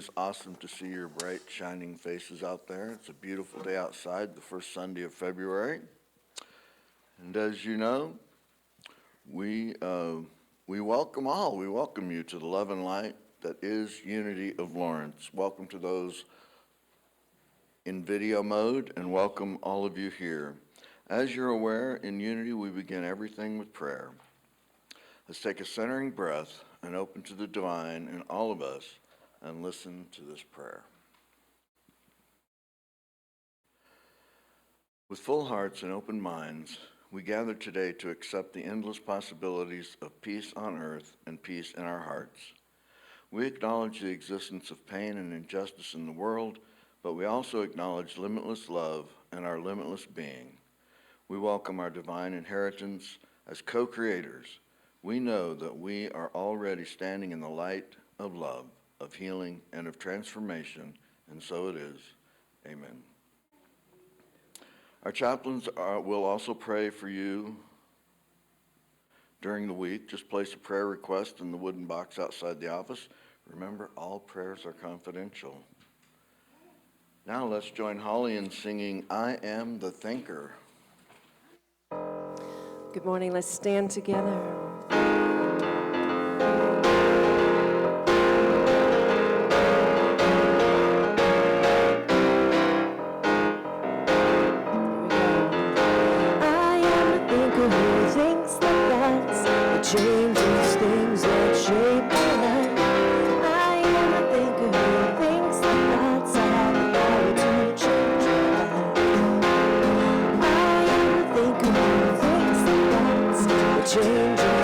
It's awesome to see your bright, shining faces out there. It's a beautiful day outside, the first Sunday of February. And as you know, we welcome all. We welcome you to the love and light that is Unity of Lawrence. Welcome to those in video mode, and welcome all of you here. As you're aware, in Unity, we begin everything with prayer. Let's take a centering breath and open to the divine in all of us and listen to this prayer. With full hearts and open minds, we gather today to accept the endless possibilities of peace on earth and peace in our hearts. We acknowledge the existence of pain and injustice in the world, but we also acknowledge limitless love and our limitless being. We welcome our divine inheritance as co-creators. We know that we are already standing in the light of love, of healing, and of transformation, and so it is. Amen. Our chaplains will also pray for you during the week. Just place a prayer request in the wooden box outside the office. Remember, all prayers are confidential. Now let's join Holly in singing, I Am the Thinker. Good morning. Let's stand together. Changes things that shape my life. I am a thinker who thinks the thoughts I have the power to change your life. I am a thinker who thinks the thoughts that change your life.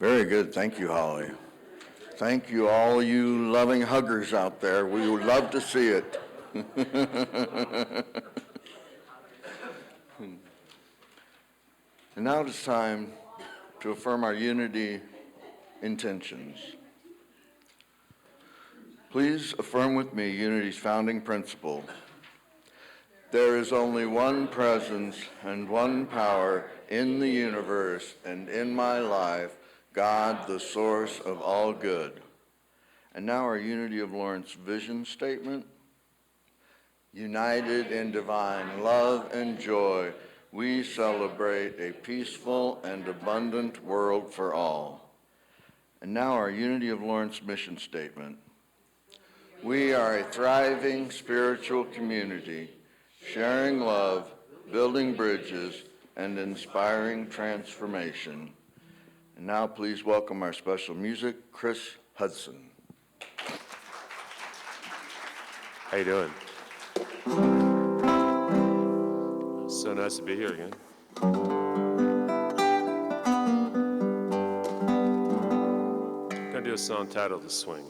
Very good. Thank you, Holly. Thank you, all you loving huggers out there. We would love to see it. And now it's time to affirm our unity intentions. Please affirm with me Unity's founding principle. There is only one presence and one power in the universe and in my life, God, the source of all good. And now our Unity of Lawrence vision statement. United in divine love and joy, we celebrate a peaceful and abundant world for all. And now our Unity of Lawrence mission statement. We are a thriving spiritual community, sharing love, building bridges, and inspiring transformation. And now please welcome our special music, Chris Hudson. How you doing? So nice to be here again. I'm gonna do a song titled "The Swing."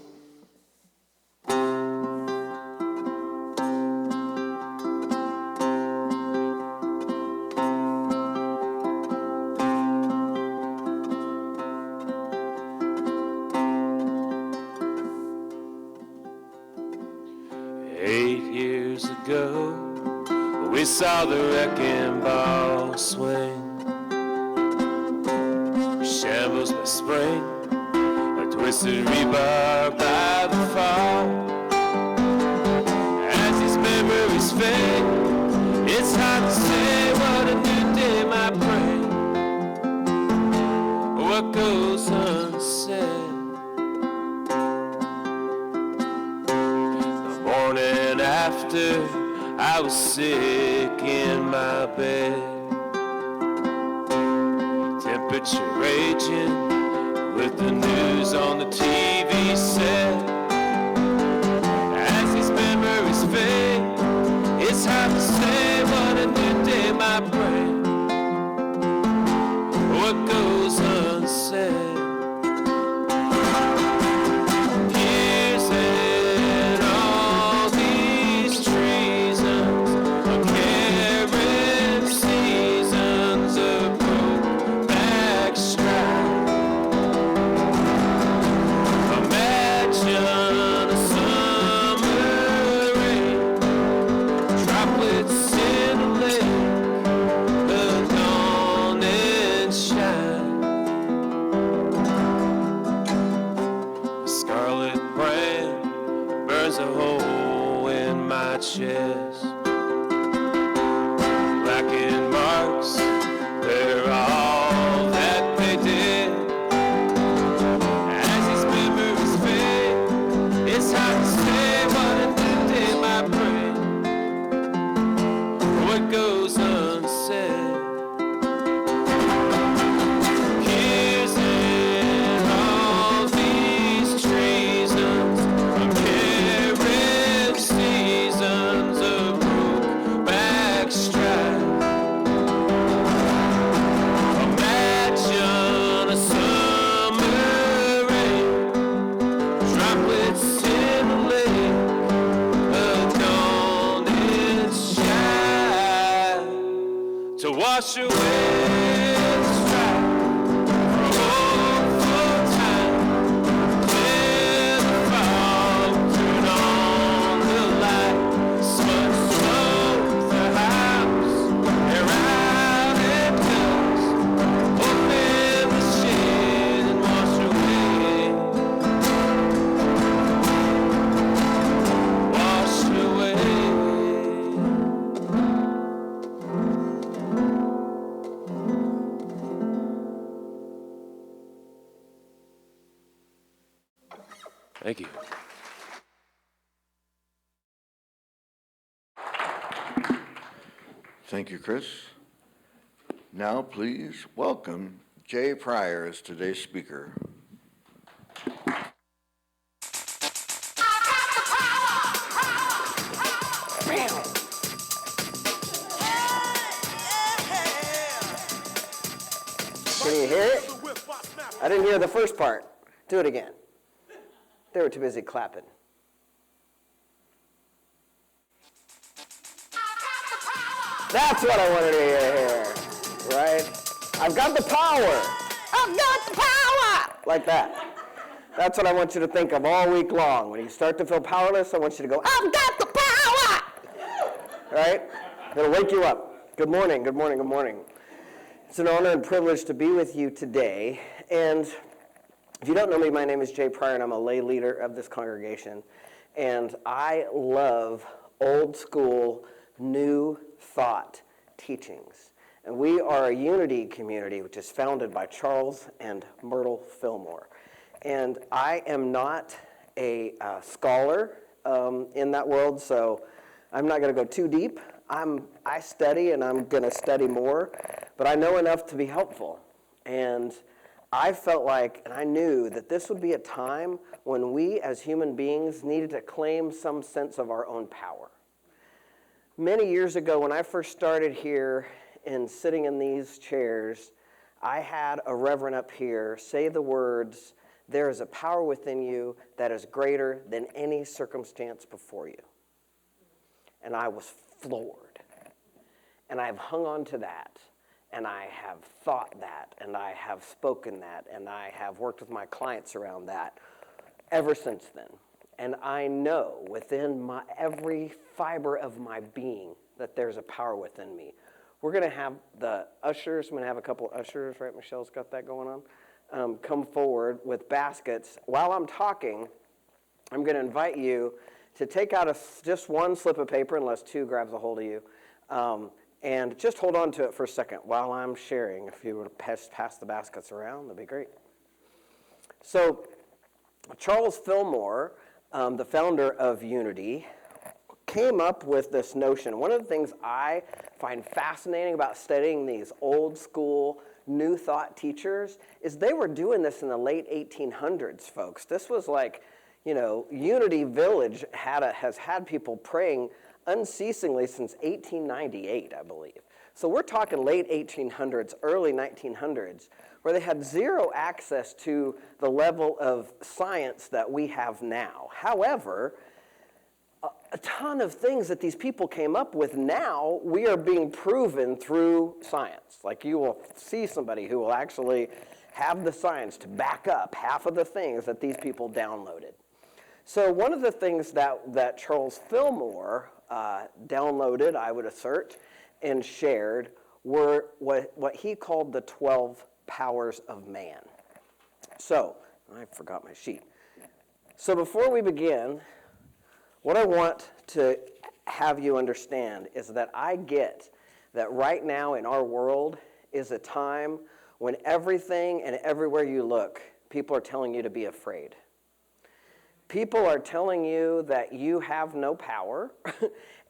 We saw the wrecking ball swing, shambles by spring, a twisted rebar by the fall. As these memories fade, it's hard to say what a new day might bring. What goes unsaid, the morning after I was sick in my bed, temperature raging with the news on the TV set. As these memories fade, it's hard to say what a new day might bring. What goes unsaid. Chest, blackened marks, they're all that they did. As these memories fade, it's hard to say what a new day might bring. What goes unsaid. Here's in all these treasons, I'm carrying seasons of broke back stride. Imagine a summer rain, droplets in the lake, a dawning shine to wash away the strife for hopeful time. Let the fog turn on the light, smudge slope the house, air out and dust, open the shade and wash away, wash away. Thank you. Thank you, Chris. Now please welcome Jay Pryor as today's speaker. Can you hear it? I didn't hear the first part. Do it again. They were too busy clapping. That's what I wanted to hear here, right? I've got the power. I've got the power. Like that. That's what I want you to think of all week long. When you start to feel powerless, I want you to go, I've got the power. Right? It'll wake you up. Good morning, good morning, good morning. It's an honor and privilege to be with you today. And if you don't know me, my name is Jay Pryor, and I'm a lay leader of this congregation. And I love old school, new thought teachings. And we are a unity community, which is founded by Charles and Myrtle Fillmore. And I am not a scholar in that world, so I'm not going to go too deep. I study, and I'm going to study more, but I know enough to be helpful. And I felt like, and I knew that this would be a time when we as human beings needed to claim some sense of our own power. Many years ago, when I first started here and sitting in these chairs, I had a reverend up here say the words, "There is a power within you that is greater than any circumstance before you." And I was floored. And I've hung on to that, and I have thought that, and I have spoken that, and I have worked with my clients around that ever since then. And I know within every fiber of my being that there's a power within me. We're going to have the ushers, I'm going to have a couple of ushers, right? Michelle's got that going on. Come forward with baskets. While I'm talking, I'm going to invite you to take out just one slip of paper, unless two grabs a hold of you, and just hold on to it for a second while I'm sharing. If you would pass the baskets around, that'd be great. So, Charles Fillmore, the founder of Unity, came up with this notion. One of the things I find fascinating about studying these old school, new thought teachers is they were doing this in the late 1800s, folks. This was like, Unity Village has had people praying unceasingly since 1898, I believe. So we're talking late 1800s, early 1900s, where they had zero access to the level of science that we have now. However, a ton of things that these people came up with now, we are being proven through science. Like you will see somebody who will actually have the science to back up half of the things that these people downloaded. So one of the things that Charles Fillmore downloaded, I would assert, and shared were what he called the 12 powers of man. So, I forgot my sheet. So before we begin, what I want to have you understand is that I get that right now in our world is a time when everything and everywhere you look, people are telling you to be afraid. People are telling you that you have no power,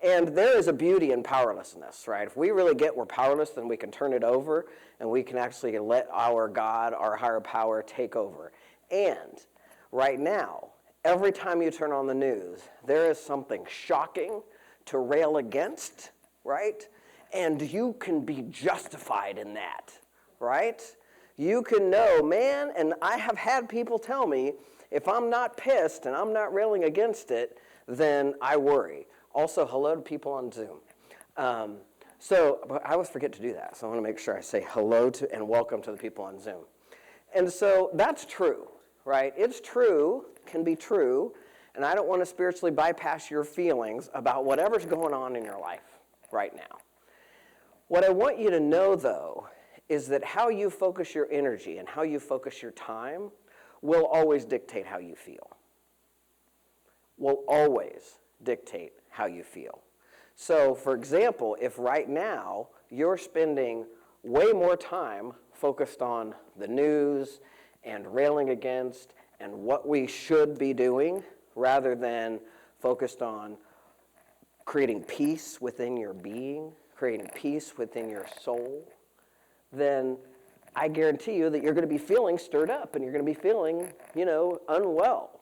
and there is a beauty in powerlessness, right? If we really get we're powerless, then we can turn it over, and we can actually let our God, our higher power, take over. And right now, every time you turn on the news, there is something shocking to rail against, right? And you can be justified in that, right? You can know, man, and I have had people tell me, if I'm not pissed and I'm not railing against it, then I worry. Also, hello to people on Zoom. But I always forget to do that, so I want to make sure I say hello to and welcome to the people on Zoom. And so that's true, right? It's true, can be true, and I don't want to spiritually bypass your feelings about whatever's going on in your life right now. What I want you to know, though, is that how you focus your energy and how you focus your time will always dictate how you feel. Will always dictate how you feel. So, for example, if right now you're spending way more time focused on the news and railing against and what we should be doing rather than focused on creating peace within your being, creating peace within your soul, then I guarantee you that you're going to be feeling stirred up and you're going to be feeling, unwell.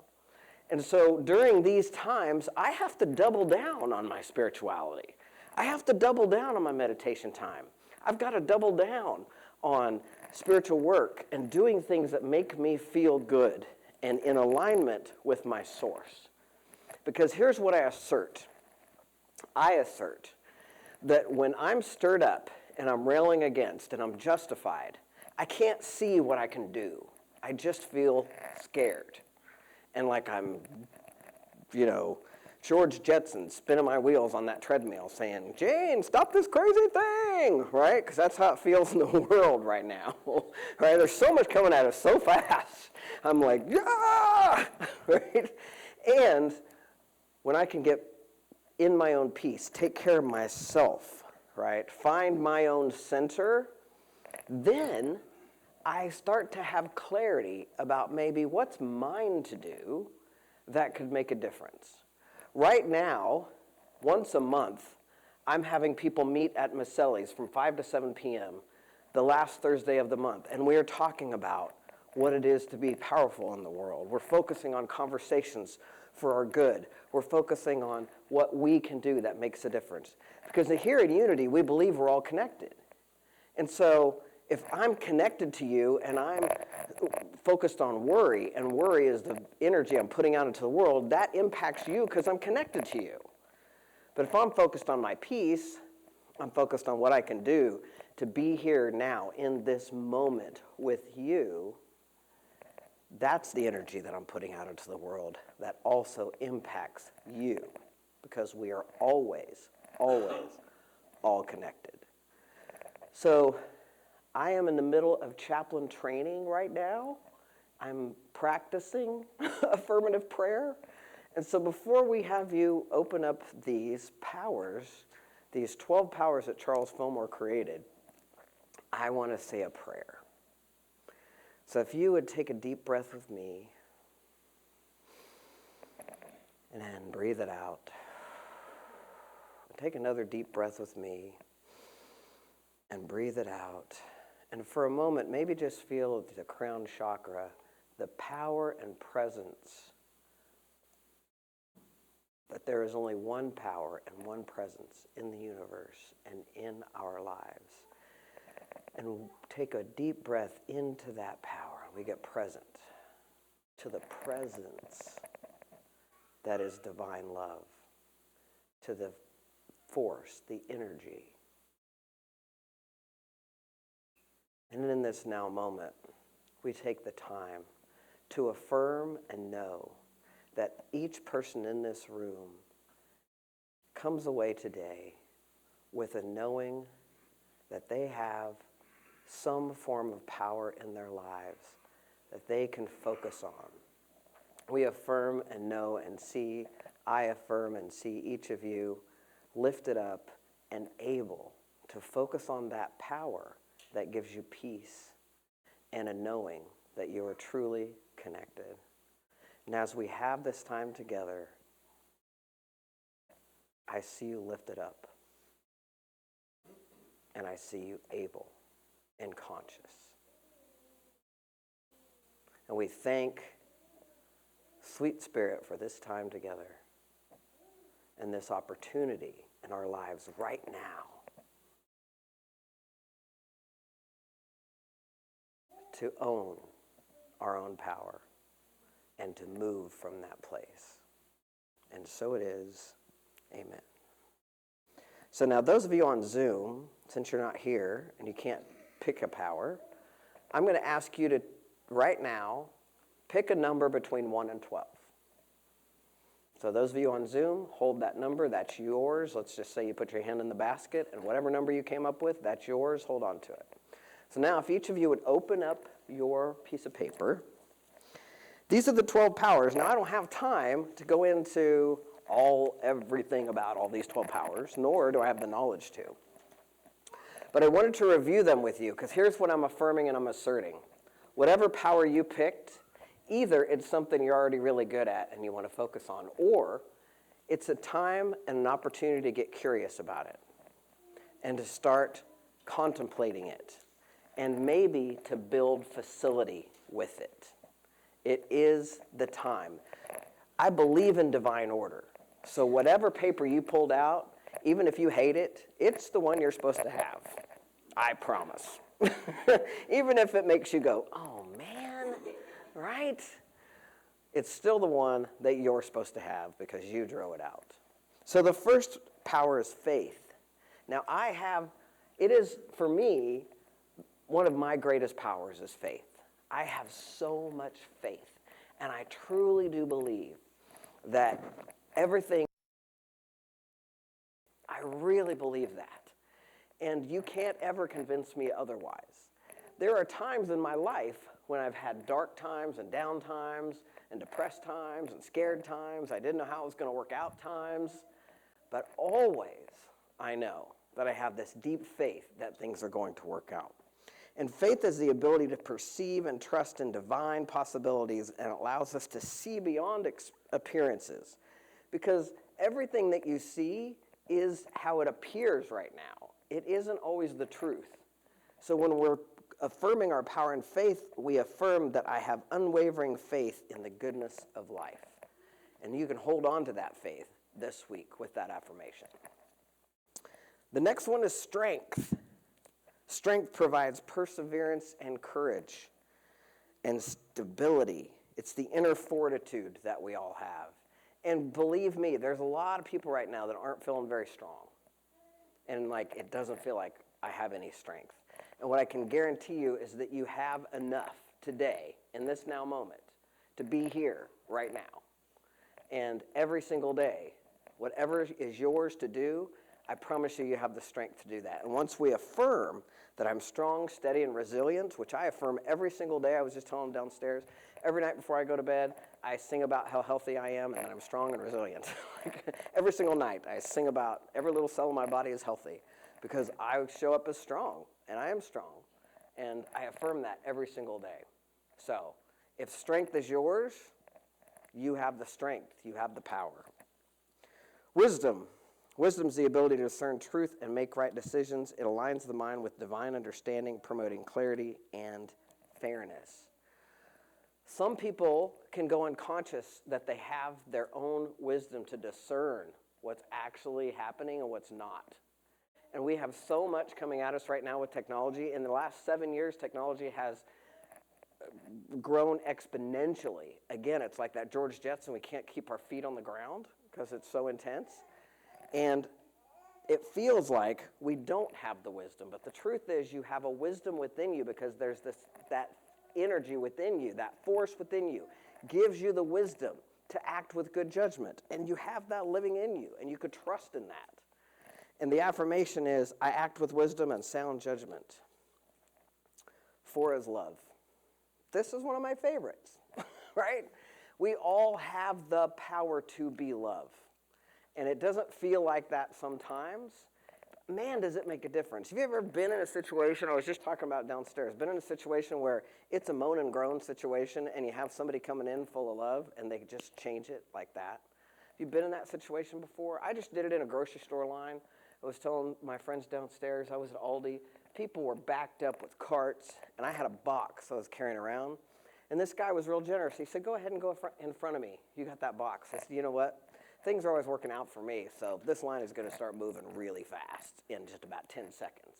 And so during these times, I have to double down on my spirituality. I have to double down on my meditation time. I've got to double down on spiritual work and doing things that make me feel good and in alignment with my source. Because here's what I assert. I assert that when I'm stirred up and I'm railing against and I'm justified, I can't see what I can do. I just feel scared. And like I'm, George Jetson spinning my wheels on that treadmill saying, Jane, stop this crazy thing, right? Because that's how it feels in the world right now, right? There's so much coming at us so fast. I'm like, yeah, right? And when I can get in my own peace, take care of myself, right? Find my own center, then I start to have clarity about maybe what's mine to do that could make a difference. Right now, once a month, I'm having people meet at Maselli's from 5 to 7 p.m. the last Thursday of the month, and we are talking about what it is to be powerful in the world. We're focusing on conversations for our good. We're focusing on what we can do that makes a difference. Because here in Unity, we believe we're all connected. And so if I'm connected to you and I'm focused on worry, and worry is the energy I'm putting out into the world, that impacts you because I'm connected to you. But if I'm focused on my peace, I'm focused on what I can do to be here now in this moment with you, that's the energy that I'm putting out into the world that also impacts you, because we are always, always all connected. So I am in the middle of chaplain training right now. I'm practicing affirmative prayer. And so before we have you open up these powers, these 12 powers that Charles Fillmore created, I want to say a prayer. So if you would take a deep breath with me and then breathe it out. Take another deep breath with me and breathe it out. And for a moment, maybe just feel the crown chakra, the power and presence that there is only one power and one presence in the universe and in our lives. And take a deep breath into that power. We get present to the presence that is divine love, to the force, the energy. And in this now moment, we take the time to affirm and know that each person in this room comes away today with a knowing that they have some form of power in their lives that they can focus on. We affirm and know and see, I affirm and see each of you lifted up and able to focus on that power that gives you peace and a knowing that you are truly connected. And as we have this time together, I see you lifted up, and I see you able and conscious. And we thank Sweet Spirit for this time together and this opportunity in our lives right now to own our own power and to move from that place. And so it is. Amen. So now those of you on Zoom, since you're not here and you can't pick a power, I'm going to ask you to, right now, pick a number between 1 and 12. So those of you on Zoom, hold that number. That's yours. Let's just say you put your hand in the basket, and whatever number you came up with, that's yours. Hold on to it. So now if each of you would open up your piece of paper. These are the 12 powers. Now I don't have time to go into everything about all these 12 powers, nor do I have the knowledge to. But I wanted to review them with you, because here's what I'm affirming and I'm asserting. Whatever power you picked, either it's something you're already really good at and you want to focus on, or it's a time and an opportunity to get curious about it and to start contemplating it and maybe to build facility with it. It is the time. I believe in divine order. So whatever paper you pulled out, even if you hate it, it's the one you're supposed to have, I promise. Even if it makes you go, oh man, right? It's still the one that you're supposed to have because you drew it out. So the first power is faith. Now it is, for me, one of my greatest powers is faith. I have so much faith, and I truly do believe that everything, I really believe that. And you can't ever convince me otherwise. There are times in my life when I've had dark times and down times and depressed times and scared times. I didn't know how it was going to work out times. But always I know that I have this deep faith that things are going to work out. And faith is the ability to perceive and trust in divine possibilities, and allows us to see beyond appearances. Because everything that you see is how it appears right now. It isn't always the truth. So when we're affirming our power and faith, we affirm that I have unwavering faith in the goodness of life. And you can hold on to that faith this week with that affirmation. The next one is strength. Strength provides perseverance and courage and stability. It's the inner fortitude that we all have. And believe me, there's a lot of people right now that aren't feeling very strong. And it doesn't feel like I have any strength. And what I can guarantee you is that you have enough today, in this now moment, to be here right now. And every single day, whatever is yours to do, I promise you, you have the strength to do that. And once we affirm that I'm strong, steady, and resilient, which I affirm every single day, I was just telling them downstairs, every night before I go to bed, I sing about how healthy I am and that I'm strong and resilient. Every single night, I sing about every little cell in my body is healthy because I show up as strong, and I am strong. And I affirm that every single day. So if strength is yours, you have the strength, you have the power. Wisdom. Wisdom is the ability to discern truth and make right decisions. It aligns the mind with divine understanding, promoting clarity and fairness. Some people can go unconscious that they have their own wisdom to discern what's actually happening and what's not. And we have so much coming at us right now with technology. In the last 7 years, technology has grown exponentially. Again, it's like that George Jetson, we can't keep our feet on the ground because it's so intense. And it feels like we don't have the wisdom, but the truth is you have a wisdom within you because there's that energy within you, that force within you, gives you the wisdom to act with good judgment. And you have that living in you, and you could trust in that. And the affirmation is, I act with wisdom and sound judgment. 4 is love. This is one of my favorites, right? We all have the power to be love. And it doesn't feel like that sometimes. Man, does it make a difference. Have you ever been in a situation, I was just talking about downstairs, been in a situation where it's a moan and groan situation and you have somebody coming in full of love and they just change it like that? Have you been in that situation before? I just did it in a grocery store line. I was telling my friends downstairs, I was at Aldi. People were backed up with carts, and I had a box I was carrying around. And this guy was real generous. He said, go ahead and go in front of me. You got that box. I said, you know what? Things are always working out for me, so this line is going to start moving really fast in just about 10 seconds.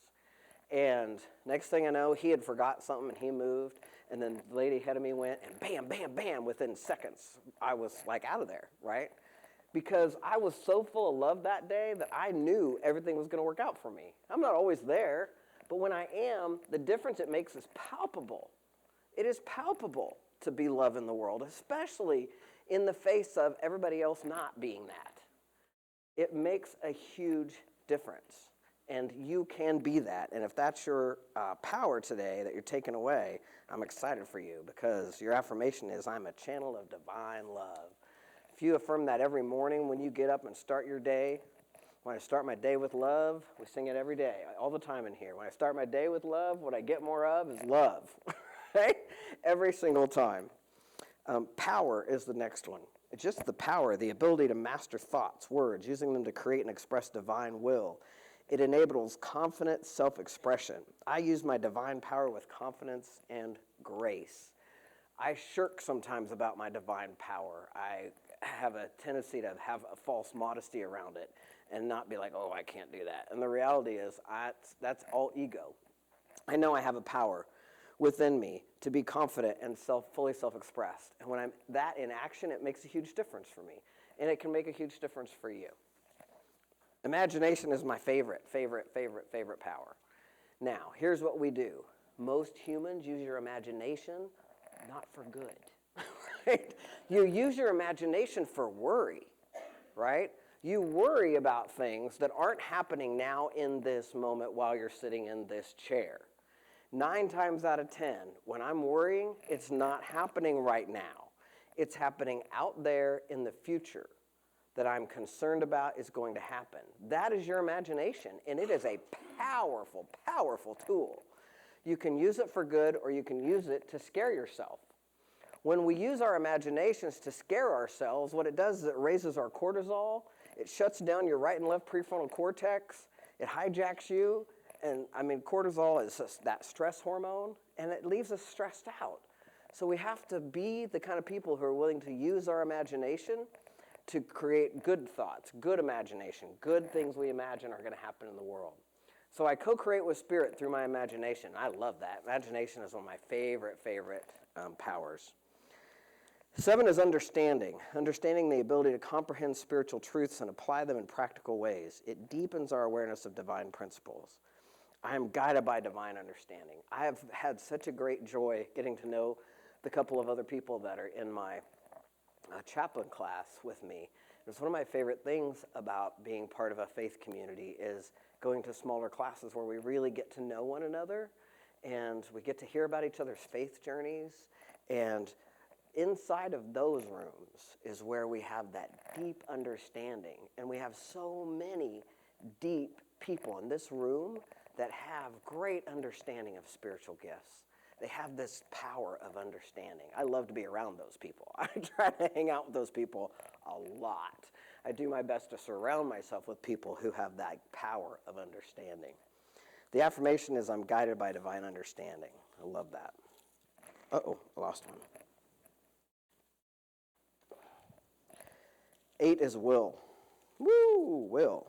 And next thing I know, he had forgot something, and he moved, and then the lady ahead of me went, and bam, bam, bam, within seconds, I was out of there, right? Because I was so full of love that day that I knew everything was going to work out for me. I'm not always there, but when I am, the difference it makes is palpable. It is palpable to be love in the world, especially in the face of everybody else not being that. It makes a huge difference, and you can be that. And if that's your power today that you're taking away, I'm excited for you because your affirmation is, I'm a channel of divine love. If you affirm that every morning when you get up and start your day, when I start my day with love, we sing it every day, all the time in here. When I start my day with love, what I get more of is love, right? Every single time. Power is the next one. It's just the power, the ability to master thoughts, words, using them to create and express divine will. It enables confident self-expression. I use my divine power with confidence and grace. I shirk sometimes about my divine power. I have a tendency to have a false modesty around it and not be like, oh, I can't do that. And the reality is that's all ego. I know I have a power within me to be confident and fully self-expressed. And when I'm that in action, it makes a huge difference for me. And it can make a huge difference for you. Imagination is my favorite power. Now, here's what we do. Most humans use your imagination not for good, right? You use your imagination for worry, right? You worry about things that aren't happening now in this moment while you're sitting in this chair. 9 times out of 10, when I'm worrying, it's not happening right now. It's happening out there in the future that I'm concerned about is going to happen. That is your imagination, and it is a powerful, powerful tool. You can use it for good, or you can use it to scare yourself. When we use our imaginations to scare ourselves, what it does is it raises our cortisol, it shuts down your right and left prefrontal cortex, it hijacks you, and I mean, cortisol is that stress hormone, and it leaves us stressed out. So we have to be the kind of people who are willing to use our imagination to create good thoughts, good imagination, good things we imagine are going to happen in the world. So I co-create with spirit through my imagination. I love that. Imagination is one of my favorite powers. 7 is understanding. Understanding the ability to comprehend spiritual truths and apply them in practical ways. It deepens our awareness of divine principles. I am guided by divine understanding. I have had such a great joy getting to know the couple of other people that are in my chaplain class with me. It's one of my favorite things about being part of a faith community is going to smaller classes where we really get to know one another and we get to hear about each other's faith journeys. And inside of those rooms is where we have that deep understanding. And we have so many deep people in this room that have great understanding of spiritual gifts. They have this power of understanding. I love to be around those people. I try to hang out with those people a lot. I do my best to surround myself with people who have that power of understanding. The affirmation is, I'm guided by divine understanding. I love that. Uh-oh, I lost one. 8 is will. Woo, will.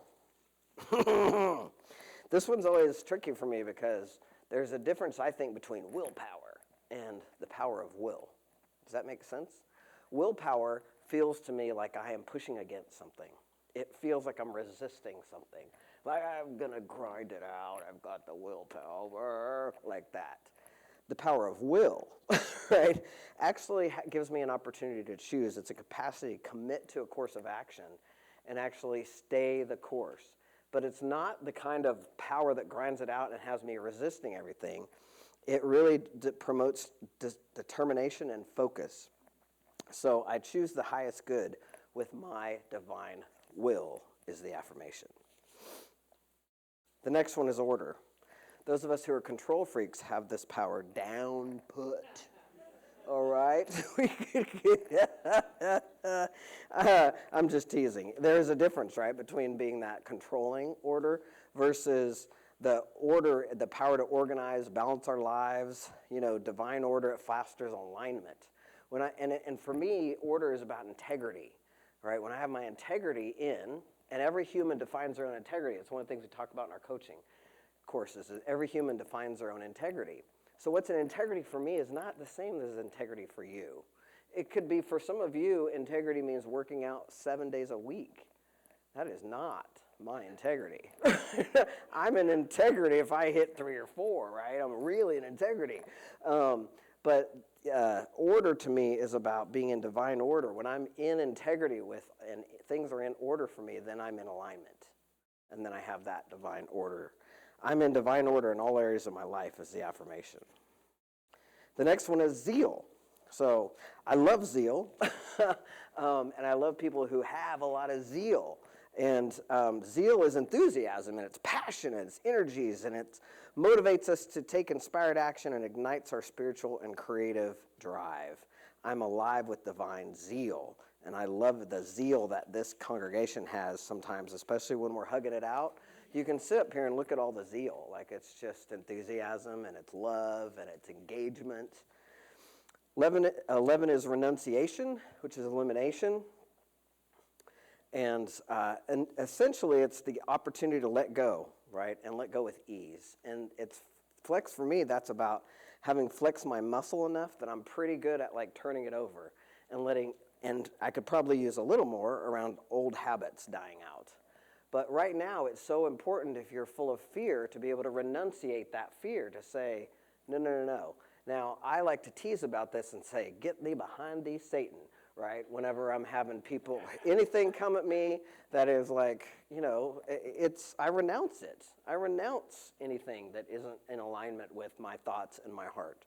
This one's always tricky for me because there's a difference, I think, between willpower and the power of will. Does that make sense? Willpower feels to me like I am pushing against something. It feels like I'm resisting something. Like I'm going to grind it out. I've got the willpower, like that. The power of will, right, actually gives me an opportunity to choose. It's a capacity to commit to a course of action and actually stay the course. But it's not the kind of power that grinds it out and has me resisting everything. It really promotes determination and focus. So I choose the highest good with my divine will is the affirmation. The next one is order. Those of us who are control freaks have this power down put. All right? I'm just teasing. There is a difference, right, between being that controlling order versus the order, the power to organize, balance our lives, divine order. It fosters alignment. And for me, order is about integrity, right? When I have my integrity in, and every human defines their own integrity. It's one of the things we talk about in our coaching courses, is every human defines their own integrity. So what's an integrity for me is not the same as integrity for you. It could be, for some of you, integrity means working out 7 days a week. That is not my integrity. I'm in integrity if I hit 3 or 4, right? I'm really in integrity. But order to me is about being in divine order. When I'm in integrity and things are in order for me, then I'm in alignment. And then I have that divine order. I'm in divine order in all areas of my life is the affirmation. The next one is zeal. So I love zeal, and I love people who have a lot of zeal. And zeal is enthusiasm, and it's passion, and it's energies, and it motivates us to take inspired action and ignites our spiritual and creative drive. I'm alive with divine zeal, and I love the zeal that this congregation has sometimes, especially when we're hugging it out. You can sit up here and look at all the zeal, like it's just enthusiasm, and it's love, and it's engagement. 11 is renunciation, which is elimination. And essentially, it's the opportunity to let go, right? And let go with ease. And it's Flex for me, that's about having flexed my muscle enough that I'm pretty good at like turning it over and I could probably use a little more around old habits dying out. But right now, it's so important if you're full of fear to be able to renunciate that fear, to say, no, no, no, no. Now, I like to tease about this and say, get thee behind thee, Satan, right? Whenever I'm having people, anything come at me that is like, I renounce it. I renounce anything that isn't in alignment with my thoughts and my heart.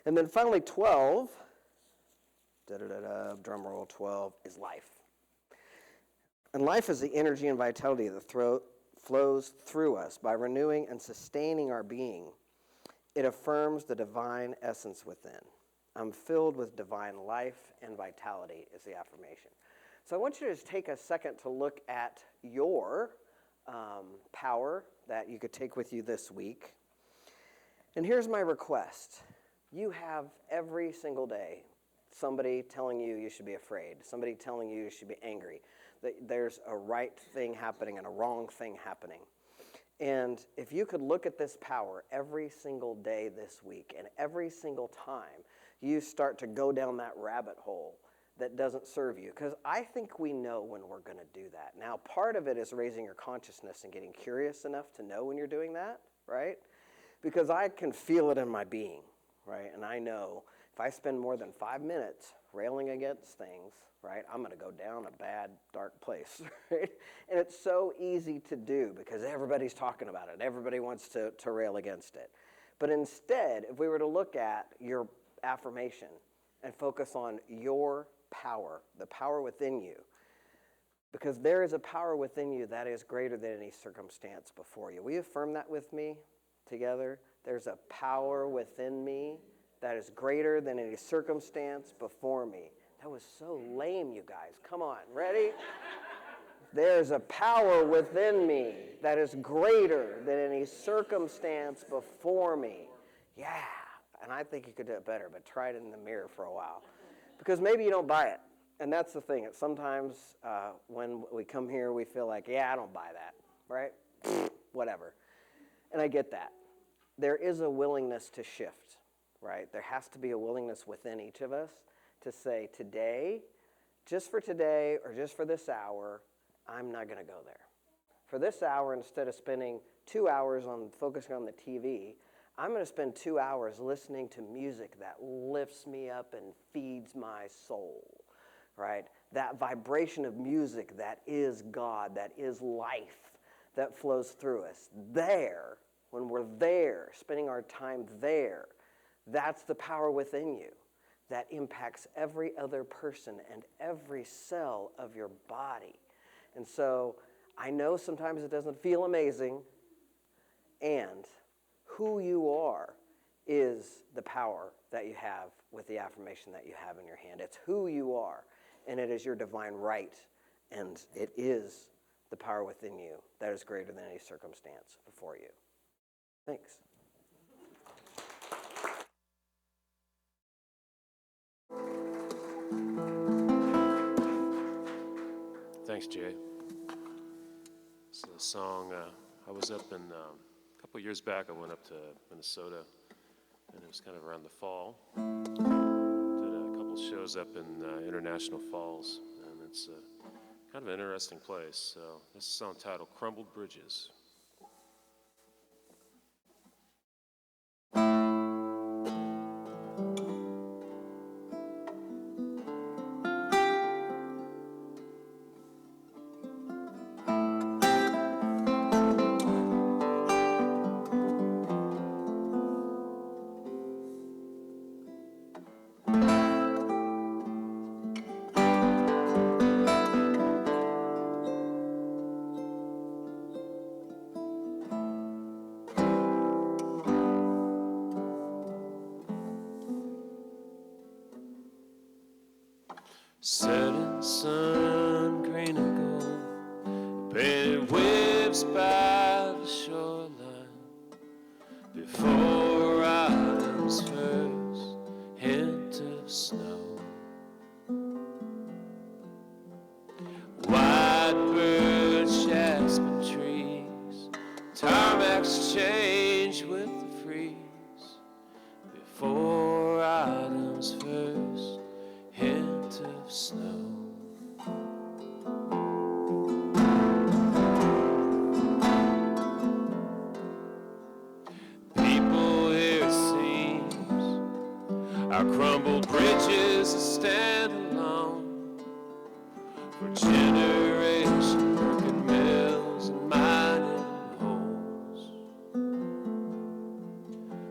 And then finally, 12, drum roll, 12, is life. And life is the energy and vitality that flows through us by renewing and sustaining our being. It affirms the divine essence within. I'm filled with divine life and vitality is the affirmation. So I want you to just take a second to look at your power that you could take with you this week. And here's my request. You have every single day somebody telling you you should be afraid, somebody telling you you should be angry, that there's a right thing happening and a wrong thing happening. And if you could look at this power every single day this week, and every single time you start to go down that rabbit hole that doesn't serve you, because I think we know when we're going to do that. Now, part of it is raising your consciousness and getting curious enough to know when you're doing that, right? Because I can feel it in my being, right? And I know if I spend more than 5 minutes railing against things, right, I'm going to go down a bad, dark place, right? And it's so easy to do because everybody's talking about it. Everybody wants to rail against it. But instead, if we were to look at your affirmation and focus on your power, the power within you, because there is a power within you that is greater than any circumstance before you. Will you affirm that with me together? There's a power within me that is greater than any circumstance before me. That was so lame, you guys. Come on, ready? There's a power within me that is greater than any circumstance before me. Yeah, and I think you could do it better, but try it in the mirror for a while. Because maybe you don't buy it. And that's the thing. Sometimes when we come here, we feel like, yeah, I don't buy that, right? Whatever. And I get that. There is a willingness to shift, right? There has to be a willingness within each of us to say, today, just for today or just for this hour, I'm not going to go there. For this hour, instead of spending 2 hours focusing on the TV, I'm going to spend 2 hours listening to music that lifts me up and feeds my soul, right? That vibration of music that is God, that is life, that flows through us. There, when we're there, spending our time there, that's the power within you that impacts every other person and every cell of your body. And so I know sometimes it doesn't feel amazing, and who you are is the power that you have with the affirmation that you have in your hand. It's who you are, and it is your divine right, and it is the power within you that is greater than any circumstance before you. Thanks. Thanks, Jay. It's a song, I was up a couple years back, I went up to Minnesota, and it was kind of around the fall. Did a couple shows up in International Falls, and it's kind of an interesting place. So this is a song titled Crumbled Bridges. Setting sun, green and gold, painted waves by the shoreline, before autumn's first hint of snow. White birch, aspen trees, tarmacs change with the freeze. Our crumbled bridges stand alone for generations, broken mills and mining holes.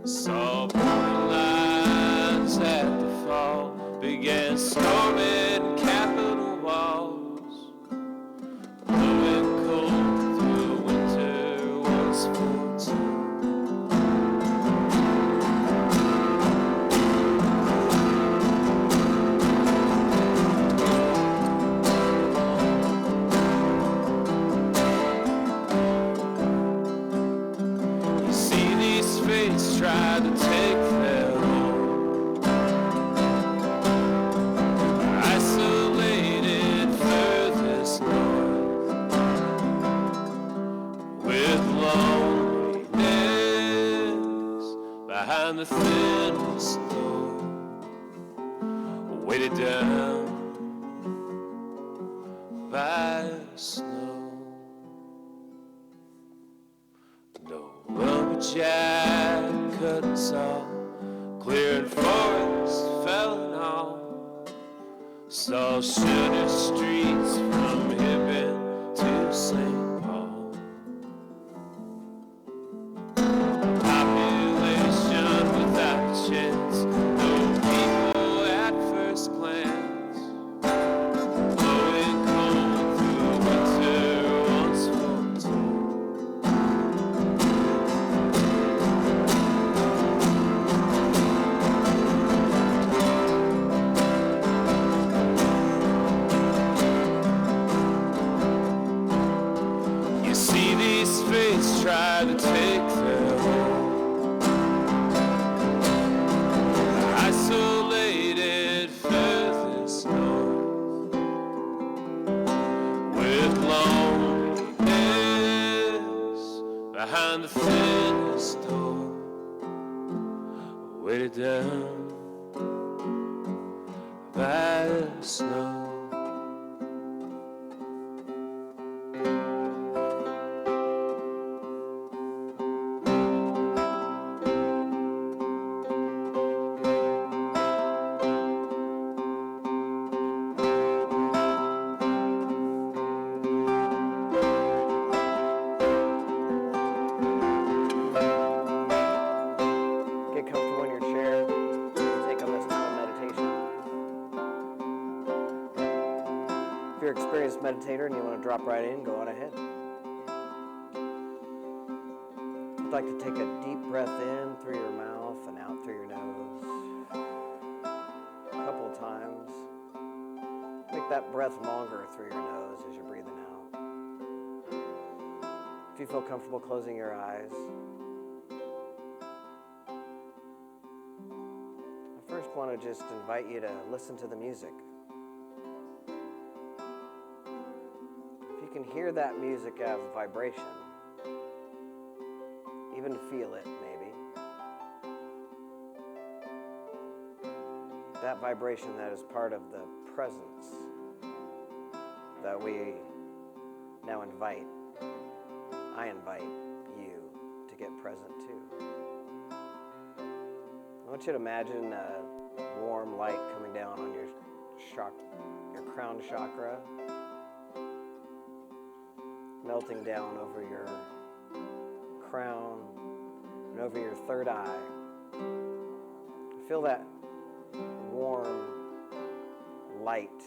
Saw border lines at the fall, began storming Capitol walls, blowing cold through winter once foretold. You see these fates try to take their own, isolated furthest north, with loneliness behind the thinnest door, weighted down by snow. No lumberjack cutting saw, clearing forests, felling all. Saw shooter streets from Hibbing to St. Paul. Population without a chance, no people at first glance. Blowing cold through winter once foretold. You see these fates try to take their own, isolated furthest north, with loneliness behind the thinnest door, weighted down by the snow. Get comfortable in your chair. Take on this time of meditation. If you're an experienced meditator and you want to drop right in, go on ahead. I'd like to take a deep breath in through your mouth and out through your nose. A couple of times. Make that breath longer through your nose as you're breathing out. If you feel comfortable closing your eyes, I first want to just invite you to listen to the music. If you can hear that music as vibration, even feel it maybe, that vibration that is part of the presence that we now invite, I invite you to get present to. I want you to imagine a warm light coming down on your crown chakra, melting down over your crown and over your third eye. Feel that warm light.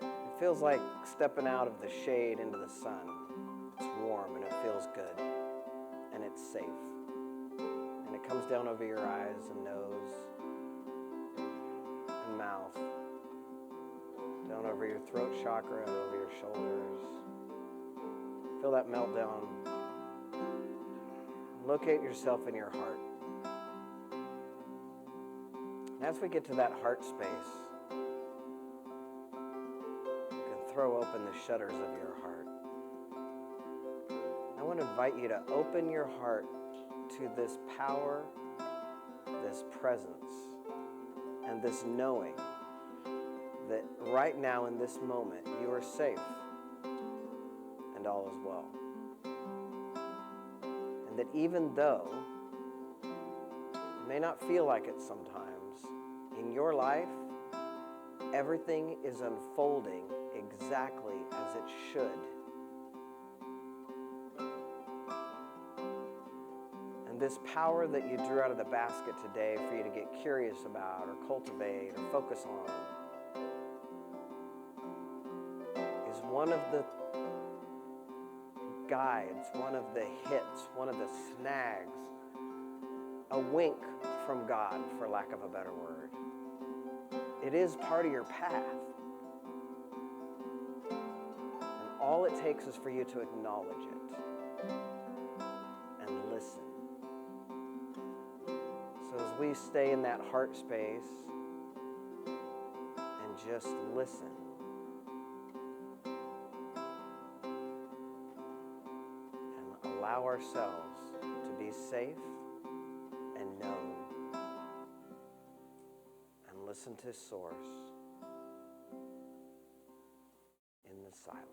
It feels like stepping out of the shade into the sun. It's warm and it feels good and it's safe. And it comes down over your eyes and nose and mouth, down over your throat chakra and over your shoulders. Feel that melt down. Locate yourself in your heart. And as we get to that heart space, you can throw open the shutters of your heart. I want to invite you to open your heart to this power, this presence, and this knowing that right now in this moment you are safe and all is well. And that even though it may not feel like it sometimes, in your life, everything is unfolding exactly as it should. And this power that you drew out of the basket today for you to get curious about or cultivate or focus on is one of the guides, one of the hits, one of the snags, a wink from God, for lack of a better word. It is part of your path. And all it takes is for you to acknowledge it and listen. So as we stay in that heart space and just listen, and allow ourselves to be safe and known, and listen to Source in the silence.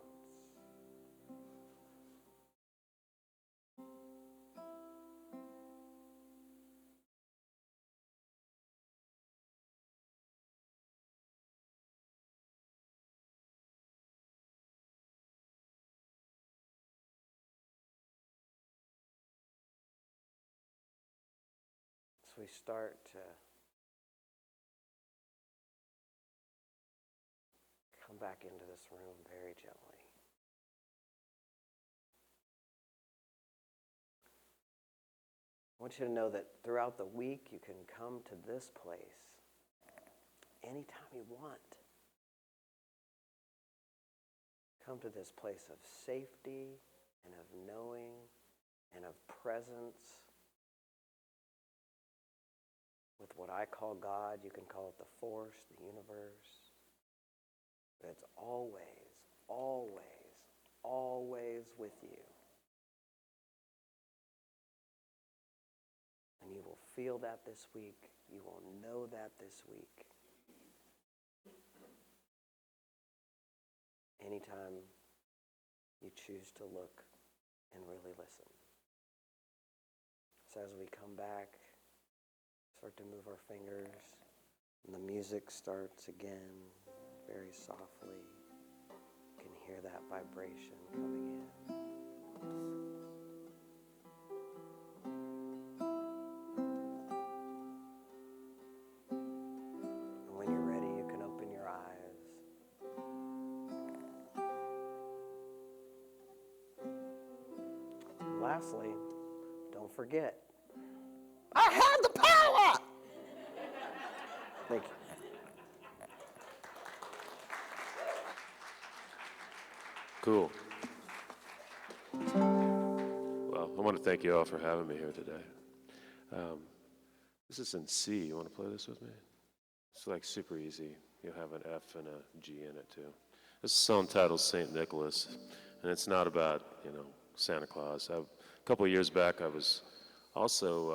So we start to come back into this room very gently. I want you to know that throughout the week you can come to this place anytime you want. Come to this place of safety and of knowing and of presence with what I call God. You can call it the force, the universe. But it's always, always, always with you. And you will feel that this week. You will know that this week. Anytime you choose to look and really listen. So as we come back, start to move our fingers, and the music starts again, very softly. You can hear that vibration coming in. And when you're ready, you can open your eyes. And lastly, don't forget, I have the power! Thank you. Cool. Well, I want to thank you all for having me here today. This is in C. You want to play this with me? It's like super easy. You'll have an F and a G in it too. This is a song titled St. Nicholas, and it's not about, Santa Claus. A couple of years back, I was also,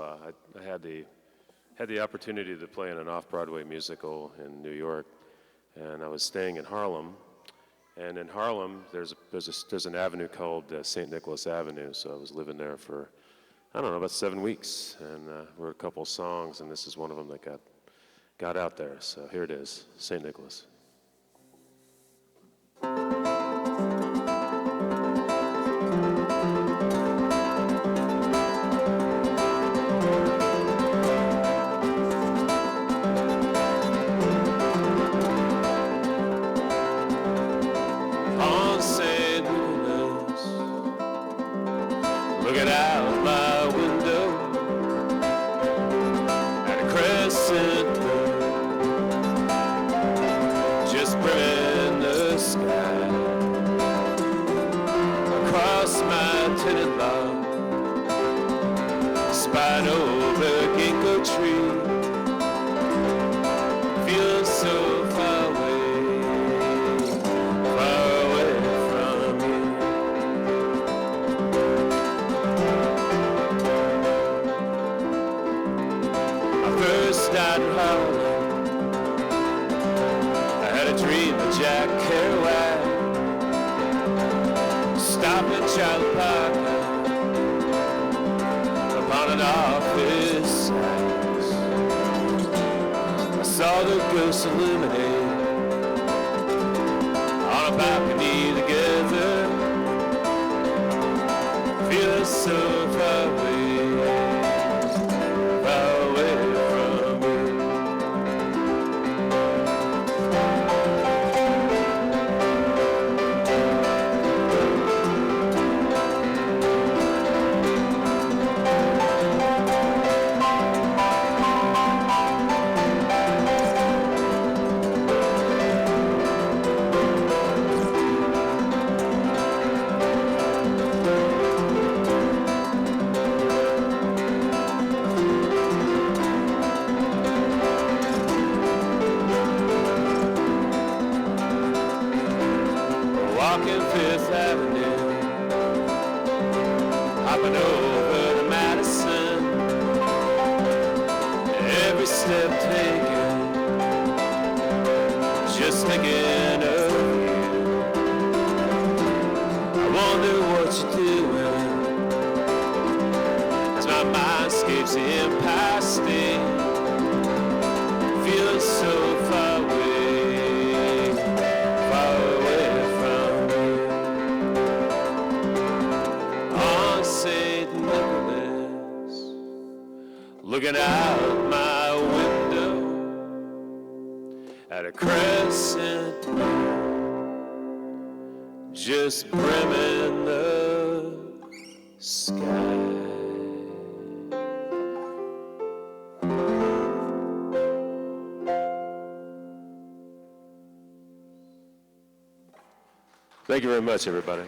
I had the opportunity to play in an off-Broadway musical in New York, and I was staying in Harlem. And in Harlem, there's an avenue called St. Nicholas Avenue. So I was living there for, about 7 weeks, and wrote a couple songs, and this is one of them that got out there. So here it is, St. Nicholas. Looking out my window at a crescent moon, just brimming the sky. Across my tenant lot, spied over a ginkgo tree, feeling so far away from you. Started howling. I had a dream of Jack Kerouac stopping Charlie Parker upon an office house. I saw all the ghosts illuminate on a balcony together. Feeling so far away from me. Walking Fifth Avenue, hopping over to Madison. Every step taken, just thinking of you. I wonder what you're doing as my mind escapes the Empire State, feeling so far away, far away from you. On St. Nicholas, looking out my window at a crescent moon, just brimming the sky. Thank you very much, everybody.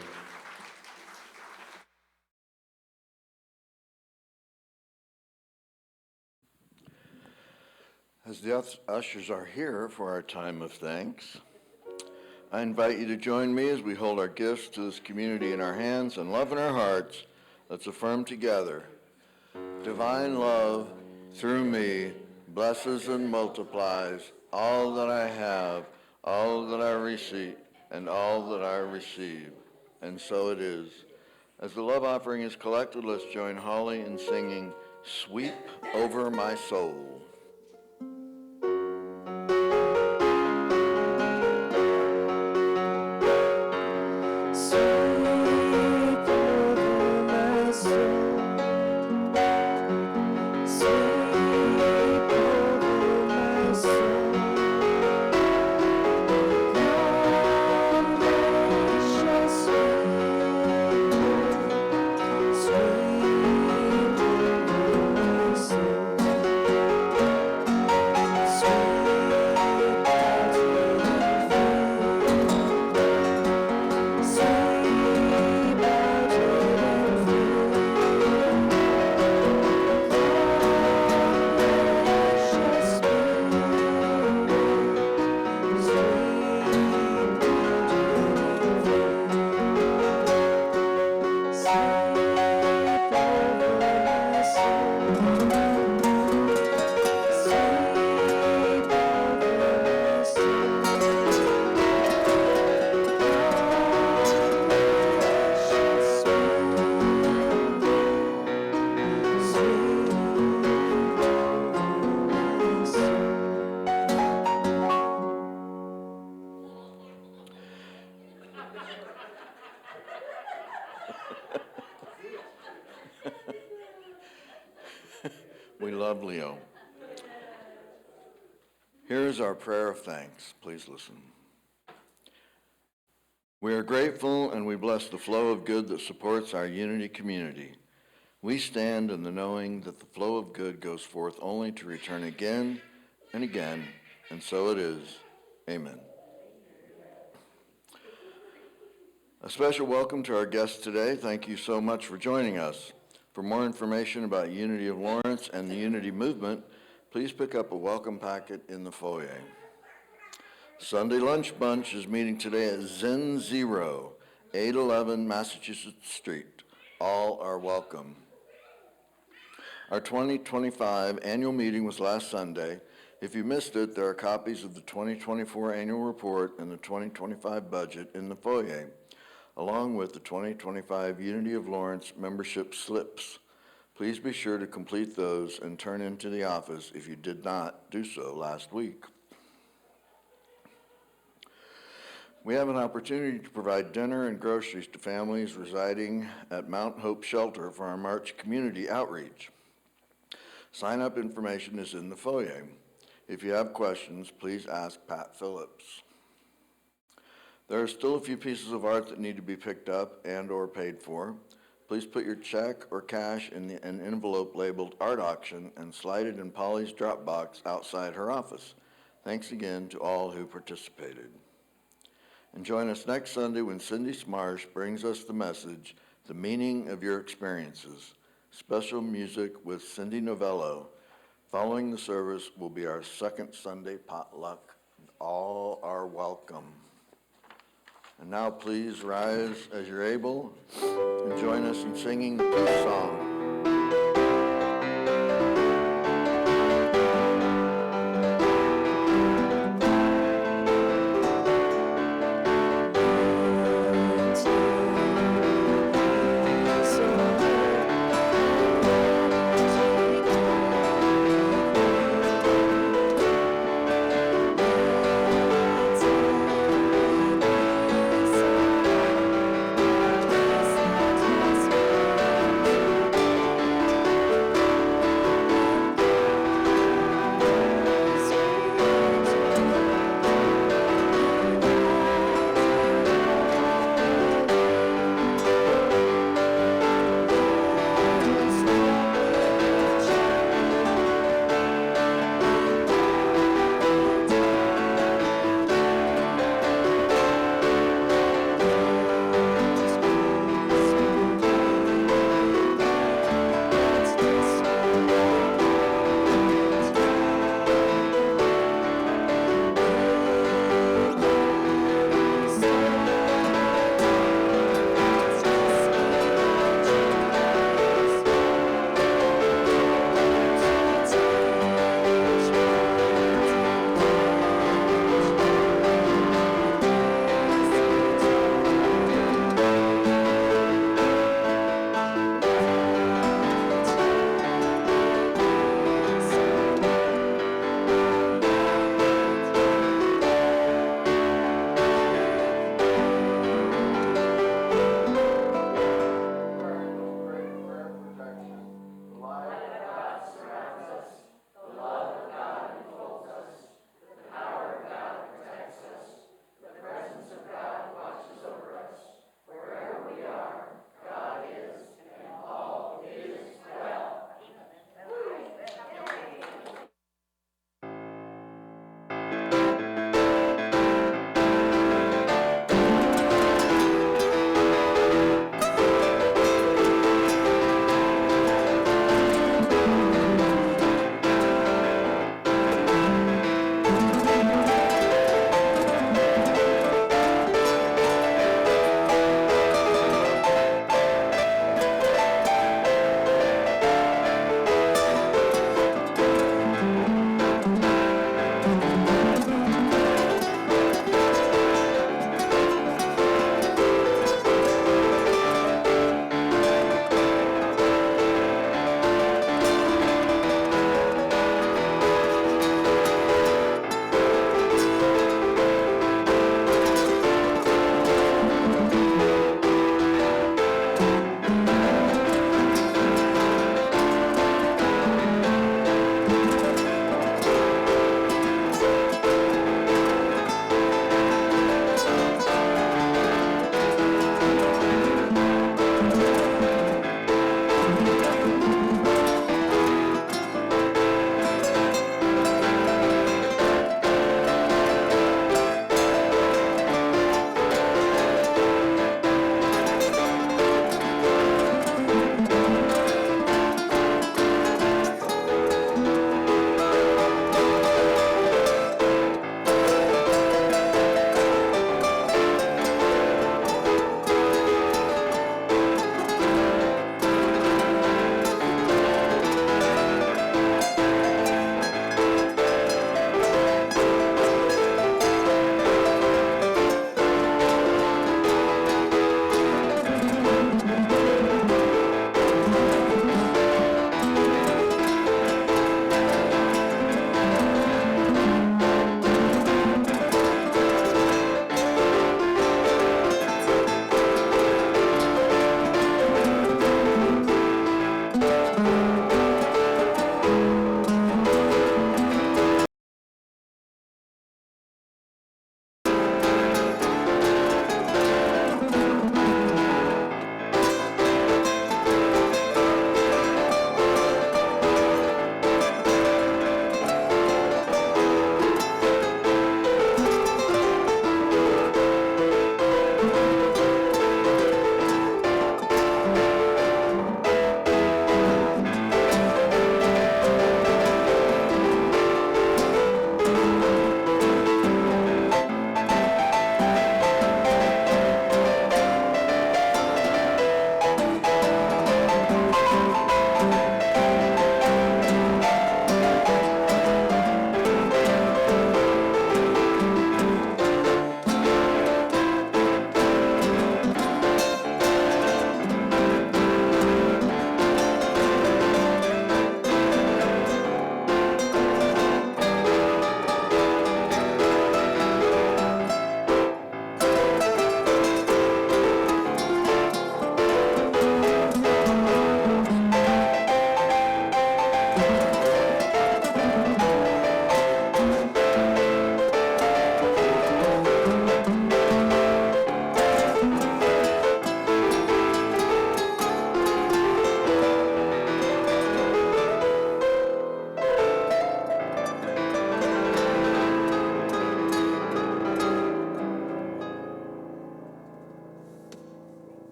As the ushers are here for our time of thanks, I invite you to join me as we hold our gifts to this community in our hands and love in our hearts. Let's affirm together. Divine love through me blesses and multiplies all that I have, all that I receive, and all that I receive. And so it is. As the love offering is collected, let's join Holly in singing, "Sweep Over My Soul." We love Leo. Here is our prayer of thanks. Please listen. We are grateful and we bless the flow of good that supports our unity community. We stand in the knowing that the flow of good goes forth only to return again and again, and so it is. Amen. A special welcome to our guests today. Thank you so much for joining us. For more information about Unity of Lawrence and the Unity Movement, please pick up a welcome packet in the foyer. Sunday Lunch Bunch is meeting today at Zen Zero, 811 Massachusetts Street. All are welcome. Our 2025 annual meeting was last Sunday. If you missed it, there are copies of the 2024 annual report and the 2025 budget in the foyer, along with the 2025 Unity of Lawrence membership slips. Please be sure to complete those and turn into the office if you did not do so last week. We have an opportunity to provide dinner and groceries to families residing at Mount Hope Shelter for our March community outreach. Sign-up information is in the foyer. If you have questions, please ask Pat Phillips. There are still a few pieces of art that need to be picked up and/or paid for. Please put your check or cash in an envelope labeled Art Auction and slide it in Polly's drop box outside her office. Thanks again to all who participated. And join us next Sunday when Cindy Smarsh brings us the message, The Meaning of Your Experiences. Special music with Cindy Novello. Following the service will be our second Sunday potluck. All are welcome. And now please rise as you're able and join us in singing the peace song.